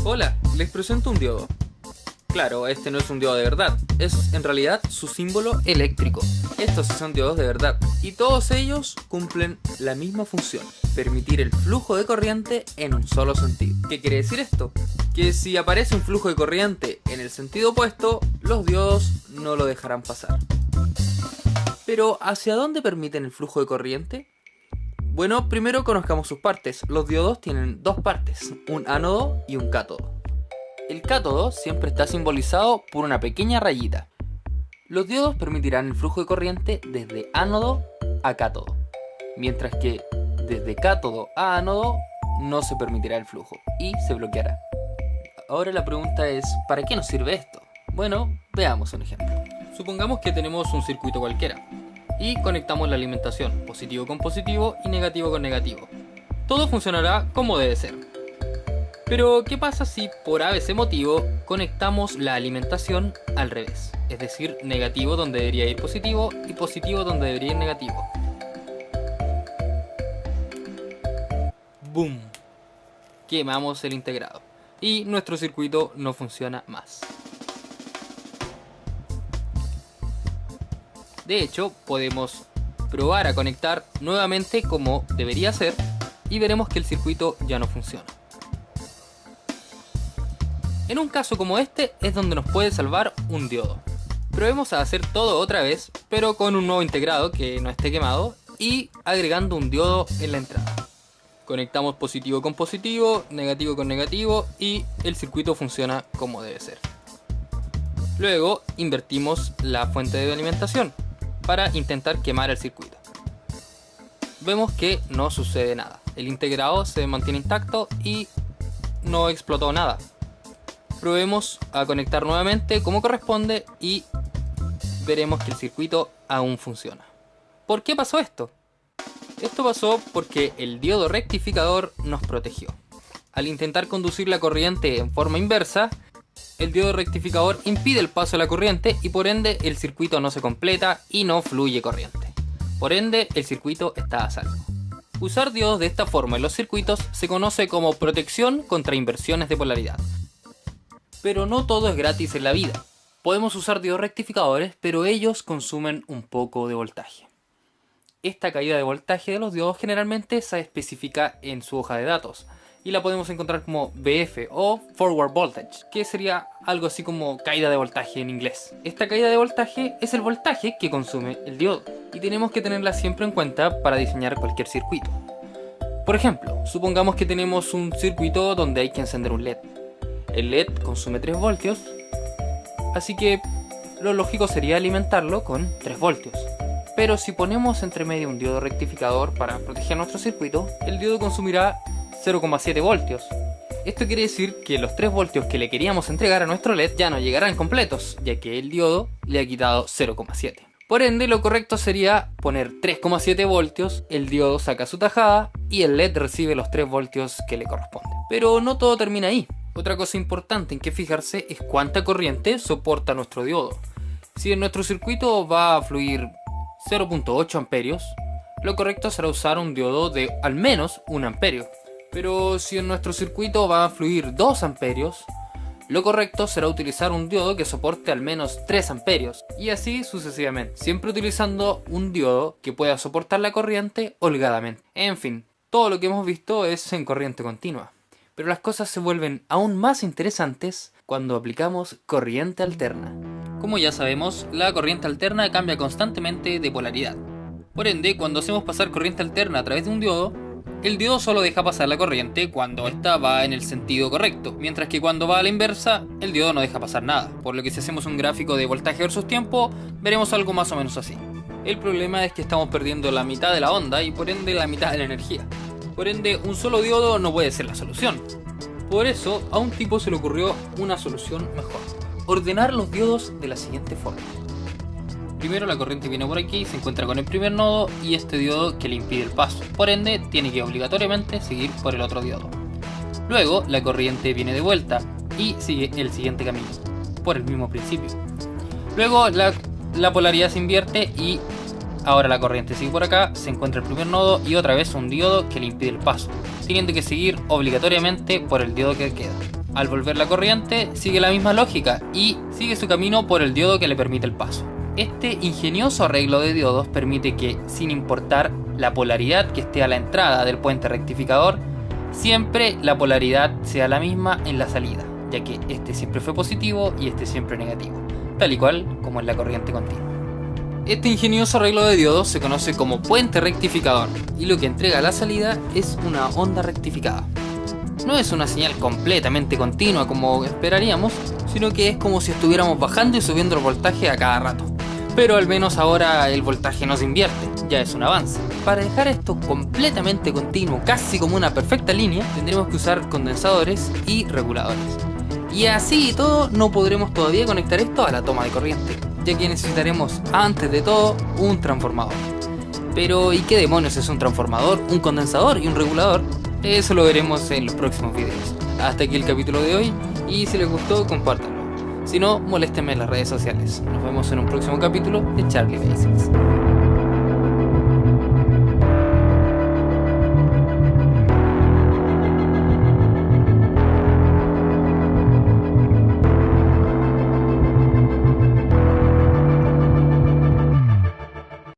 Hola, les presento un diodo. Claro, este no es un diodo de verdad, es en realidad su símbolo eléctrico. Estos sí son diodos de verdad, y todos ellos cumplen la misma función: permitir el flujo de corriente en un solo sentido. ¿Qué quiere decir esto? Que si aparece un flujo de corriente en el sentido opuesto, los diodos no lo dejarán pasar. Pero, ¿hacia dónde permiten el flujo de corriente? Bueno, primero conozcamos sus partes. Los diodos tienen dos partes, un ánodo y un cátodo. El cátodo siempre está simbolizado por una pequeña rayita. Los diodos permitirán el flujo de corriente desde ánodo a cátodo, mientras que desde cátodo a ánodo no se permitirá el flujo y se bloqueará. Ahora la pregunta es, ¿para qué nos sirve esto? Bueno, veamos un ejemplo. Supongamos que tenemos un circuito cualquiera y conectamos la alimentación, positivo con positivo y negativo con negativo. Todo funcionará como debe ser. Pero, ¿qué pasa si por ABC motivo conectamos la alimentación al revés? Es decir, negativo donde debería ir positivo y positivo donde debería ir negativo. ¡Boom! Quemamos el integrado y nuestro circuito no funciona más. De hecho, podemos probar a conectar nuevamente como debería ser y veremos que el circuito ya no funciona. En un caso como este es donde nos puede salvar un diodo. Probemos a hacer todo otra vez, pero con un nuevo integrado que no esté quemado y agregando un diodo en la entrada. Conectamos positivo con positivo, negativo con negativo y el circuito funciona como debe ser. Luego invertimos la fuente de alimentación para intentar quemar el circuito. Vemos que no sucede nada. El integrado se mantiene intacto y no explotó nada. Probemos a conectar nuevamente como corresponde y veremos que el circuito aún funciona. ¿Por qué pasó esto? Esto pasó porque el diodo rectificador nos protegió. Al intentar conducir la corriente en forma inversa, el diodo rectificador impide el paso de la corriente y por ende el circuito no se completa y no fluye corriente. Por ende el circuito está a salvo. Usar diodos de esta forma en los circuitos se conoce como protección contra inversiones de polaridad. Pero no todo es gratis en la vida. Podemos usar diodos rectificadores, pero ellos consumen un poco de voltaje. Esta caída de voltaje de los diodos generalmente se especifica en su hoja de datos y la podemos encontrar como VF o Forward Voltage, que sería algo así como caída de voltaje en inglés. Esta caída de voltaje es el voltaje que consume el diodo y tenemos que tenerla siempre en cuenta para diseñar cualquier circuito. Por ejemplo, supongamos que tenemos un circuito donde hay que encender un LED. El LED consume 3 voltios, así que lo lógico sería alimentarlo con 3 voltios. Pero si ponemos entre medio un diodo rectificador para proteger nuestro circuito, el diodo consumirá 0,7 voltios. Esto quiere decir que los 3 voltios que le queríamos entregar a nuestro LED ya no llegarán completos, ya que el diodo le ha quitado 0,7. Por ende, lo correcto sería poner 3,7 voltios, el diodo saca su tajada y el LED recibe los 3 voltios que le corresponden. Pero no todo termina ahí. Otra cosa importante en que fijarse es cuánta corriente soporta nuestro diodo. Si en nuestro circuito va a fluir 0,8 amperios, lo correcto será usar un diodo de al menos 1 amperio. Pero si en nuestro circuito va a fluir 2 amperios, lo correcto será utilizar un diodo que soporte al menos 3 amperios. Y así sucesivamente, siempre utilizando un diodo que pueda soportar la corriente holgadamente. En fin, todo lo que hemos visto es en corriente continua. Pero las cosas se vuelven aún más interesantes cuando aplicamos corriente alterna. Como ya sabemos, la corriente alterna cambia constantemente de polaridad. Por ende, cuando hacemos pasar corriente alterna a través de un diodo, el diodo solo deja pasar la corriente cuando ésta va en el sentido correcto, mientras que cuando va a la inversa, el diodo no deja pasar nada. Por lo que si hacemos un gráfico de voltaje versus tiempo, veremos algo más o menos así. El problema es que estamos perdiendo la mitad de la onda y por ende la mitad de la energía. Por ende, un solo diodo no puede ser la solución. Por eso, a un tipo se le ocurrió una solución mejor: ordenar los diodos de la siguiente forma. Primero la corriente viene por aquí, se encuentra con el primer nodo y este diodo que le impide el paso. Por ende, tiene que obligatoriamente seguir por el otro diodo. Luego, la corriente viene de vuelta y sigue el siguiente camino, por el mismo principio. Luego, la polaridad se invierte y ahora la corriente sigue por acá, se encuentra el primer nodo y otra vez un diodo que le impide el paso, teniendo que seguir obligatoriamente por el diodo que queda. Al volver la corriente, sigue la misma lógica y sigue su camino por el diodo que le permite el paso. Este ingenioso arreglo de diodos permite que, sin importar la polaridad que esté a la entrada del puente rectificador, siempre la polaridad sea la misma en la salida, ya que este siempre fue positivo y este siempre negativo, tal y cual como en la corriente continua. Este ingenioso arreglo de diodos se conoce como puente rectificador y lo que entrega a la salida es una onda rectificada. No es una señal completamente continua como esperaríamos, sino que es como si estuviéramos bajando y subiendo el voltaje a cada rato. Pero al menos ahora el voltaje no se invierte, ya es un avance. Para dejar esto completamente continuo, casi como una perfecta línea, tendremos que usar condensadores y reguladores. Y así y todo, no podremos todavía conectar esto a la toma de corriente, ya que necesitaremos antes de todo un transformador. Pero ¿y qué demonios es un transformador, un condensador y un regulador? Eso lo veremos en los próximos videos. Hasta aquí el capítulo de hoy y si les gustó, compártanlo. Si no, moléstenme en las redes sociales. Nos vemos en un próximo capítulo de Charlie Basics.